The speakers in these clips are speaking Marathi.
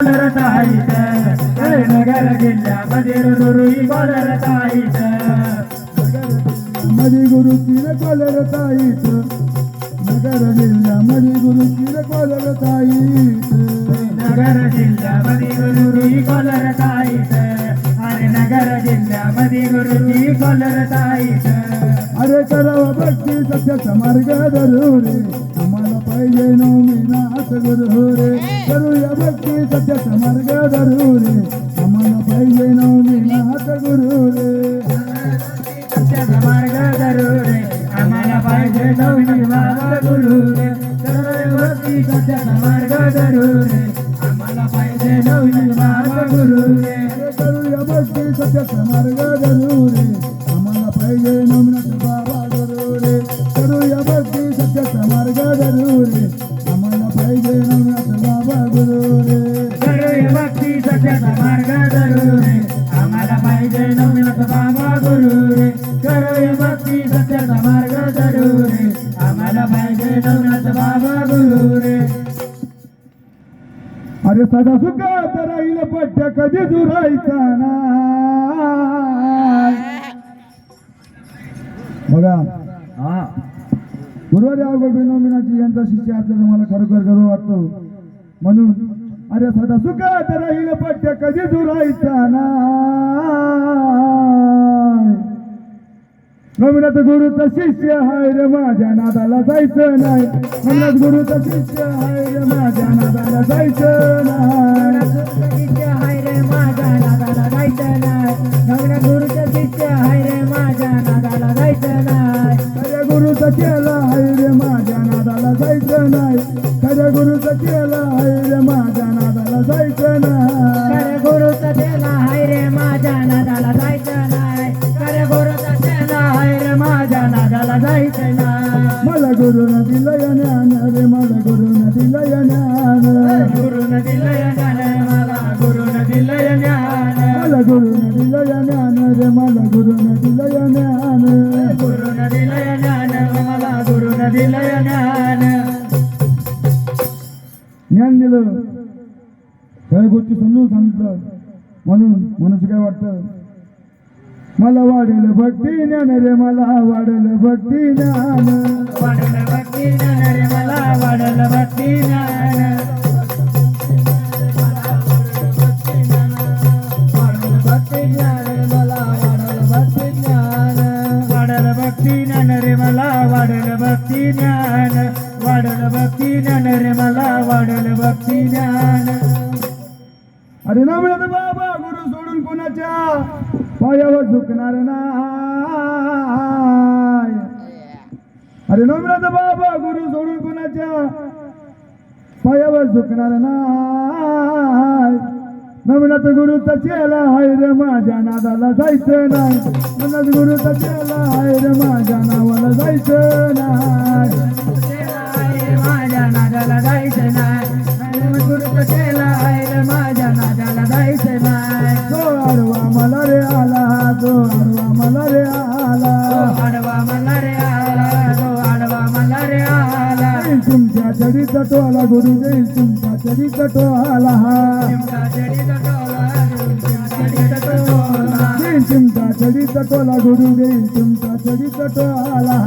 नगर जिल्ह्यामध्ये रुरुई कॉलरताईत मध्ये गुरुची कॉलरताईत नगर जिल्ह्यामध्ये गुरुची कॉलरताईत नगर जिल्ह्यामध्ये रुरुई कॉलरताईत अरे नगर जिल्ह्यामध्ये रुरुई कॉलरताईत अरे करावा भक्ती सत्याचा मार्ग धरू रे आम्हाला पाहिजे नवमीनाथ गुरु रे करूया भक्ती सत्याचा मार्ग धरू रे आम्हाला पाहिजे नवमीनाथ गुरु रे सत्याचा मार्ग धरू रे आम्हाला पाहिजे नवमीनाथ गुरु रे करूया भक्ती सत्याचा मार्ग धरू रे आम्हाला पाहिजे नवमीनाथ गुरु रे करूया भक्ती सत्याचा मार्ग धरू रे आम्हाला पाहिजे नवमीनाथ बाबा गुरु रे करूया भक्ती सत्याचा मार्ग धरू रे आम्हाला पाहिजे नवमीनाथ बाबा गुरु रे करूया भक्ती सत्याचा मार्ग धरू रे आम्हाला पाहिजे नवमीनाथ बाबा गुरु रे करूया भक्ती सत्याचा मार्ग धरू रे आम्हाला पाहिजे नवमीनाथ बाबा गुरु रे अरे सदा सुखात राहील पट्ट्या कधी जुरायचा नाही बघा गुरुवारी अवघड नवमीनाथजी यांचा शिष्य असल्याचं मला खरोखर गर्व वाटतो म्हणून अरे सदा सुखात राहील पट्ट्या कधी जुरायचा नाही नवमीनाथ गुरुचा शिष्य हाय रे माझ्या नादाला जायचं नाही नवमीनाथ गुरुचा शिष्य हाय रे माझ्या नादाला जायचं नाही हाय रे माझ्या नादाला जायचं नाही नवमीनाथ गुरुचा शिष्य हाय रे माझ्या नादाला जायचं नाही खऱ्या गुरुचा केला हाय रे माझ्या नादाला जायचं नाही खऱ्या गुरुचा केला हाय रे माझ्या नादाला जायचं नाही खऱ्या गुरुचा केला हाय रे माझ्या नादाला जायचं नाही खऱ्या गुरुचा केला हाय रे माझ्या नादाला जायचं नाही मला गुरुनं दिलं ज्ञान रे मला गुरुनं दिलं ज्ञान गुरुनं दिलं ज्ञान मला गुरुनं दिलं ज्ञान मला गुरुनं दिलं ज्ञान रे मला गुरुनं दिलं ज्ञान गुरुनं दिलं ज्ञान मला गुरुनं दिलं ज्ञान ज्ञान दिलं काही गोष्टी समजून सांगितलं म्हणून मनुष्य काय वाटतं मला वाढेल भक्ती ज्ञान रे मला वाढेल भक्ती ज्ञान वाढलं भक्ती ज्ञान रे मला वाढलं भक्ती ज्ञान वाढलं भक्ती ज्ञान मला वाढलं भक्ती ज्ञान वाढलं भक्ती ज्ञान रे मला वाढलं भक्ती ज्ञान वाढलं भक्ती ज्ञान रे मला वाढलं भक्ती ज्ञान अरे नवमीनाथ बाबा गुरु सोडून कोणाच्या पायावर झुकणार नाही अरे नवमीनाथ बाबा गुरु सोडून कोणाच्या पायावर झुकणार नाही नवमीनाथ गुरुचा चेला हाय रे माझ्या नादाला जायचं नाही नवमीनाथ गुरुचा चेला हाय रे माझ्या नावाला जायचं नाही माझ्या नादाला जायचं नाही गुरुचा चेला हाय रे माझ्या नादाला जायचं नाही तो आडवा मला रे आला तो आडवा मला रे आला आडवा मला रे आला तो आडवा मला रे आला तुमच्या चढीचा टोला गुरु देईल तुमच्या चढीचा टोला चिमटा चढीचा टोला चिमटा चढीचा टोला तुमच्या चढीचा टोला गुरु देईल तुमच्या चढीचा टोला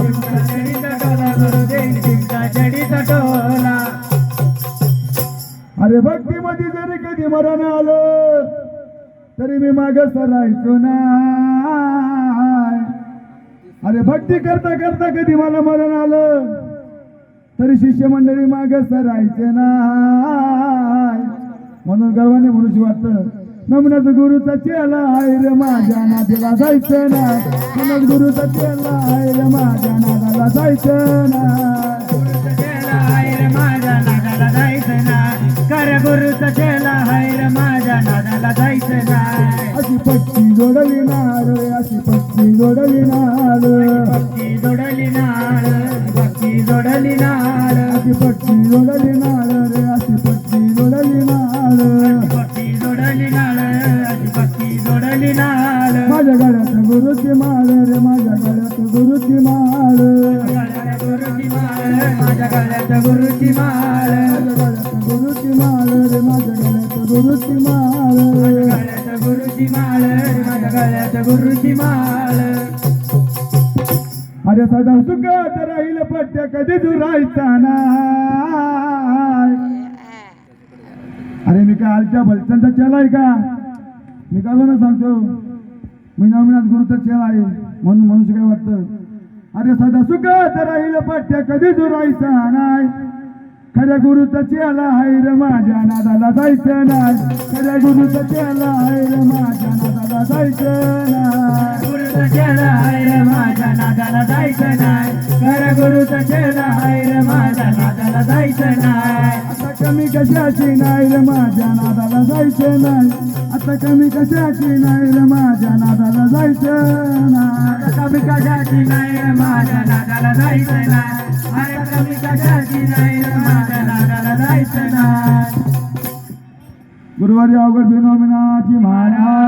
चिमटा चढीचा टोला गुरु देईल चिमटा चढीचा टोला अरे भक्ती मध्ये जरी कधी मरण आलं तरी मी माग सरायचो नाही अरे भक्ती करता करता कधी मला मरण आलं तरी शिष्यमंडळी माग सरायचे नाही म्हणून गर्वाने म्हणूशी वाटतं नवमीनाथ गुरुचा चेला हाय रे माझ्या नादाला जायचं नाही नवमीनाथ गुरुचा चेला हाय रे माझ्या नादाला जायचं नाही हाय रे माझ्या नादाला जायचं नाही खऱ्या गुरुचा चेला हाय रे माझ्या नादाला जायचं नाही अशी पक्षी जोडली नार अशी पक्षी जोडली नार भक्ती जोडली नाळ भक्ती जोडली नाळ अशी पक्षी जोडली नार रे अशी पक्षी जोडली नार भक्ती जोडली नाळ भक्ती जोडली नाळ माझ्या गळ्यात गुरुची माळ रे माझ्या गळ्यात गुरुची माळ गुरुची माळ माझ्या गळ्यात गुरुची माळ माझ्या गळ्यात गुरुची माळ रे माझ्या गळ्यात गुरुची माळ गळ्यात गुरुची माळ माझ्या गळ्यात गुरुची माळ अरे सदा सुखात राहील पट्ट्या कधी दुरायचा नाही अरे मी काय आलच्या भलत्यांचा चेला आहे का मी काय ना सांगतो मी नवमीनाथ गुरुचा चेला आहे म्हणून मनुष्य काय वाटतं अरे सदा सुखात राहील पट्ट्या कधी दुरायचा नाही खऱ्या गुरुचा चेला आहे रे माझ्या नादाला जायचं नाही खऱ्या गुरुचा चेला आहे रे माझ्या नादाला जायचं नाही गुरुचा चेला आहे रे माझ्या नादाला जायचं नाही खऱ्या गुरुचा चेला आहे रे माझ्या नादाला जायचं नाही आता कमी कशाची नाही रे माझ्या नादाला जायचं नाही आता कमी कशाची नाही रे माझ्या नादाला जायचं नाही आता कमी कशाची नाही रे माझ्या नादाला जायचं नाही आता कमी कशाची नाही रे माझ्या नादाला जायचं नाही गुरुवारी अवघड बिनोमिनाची महाराज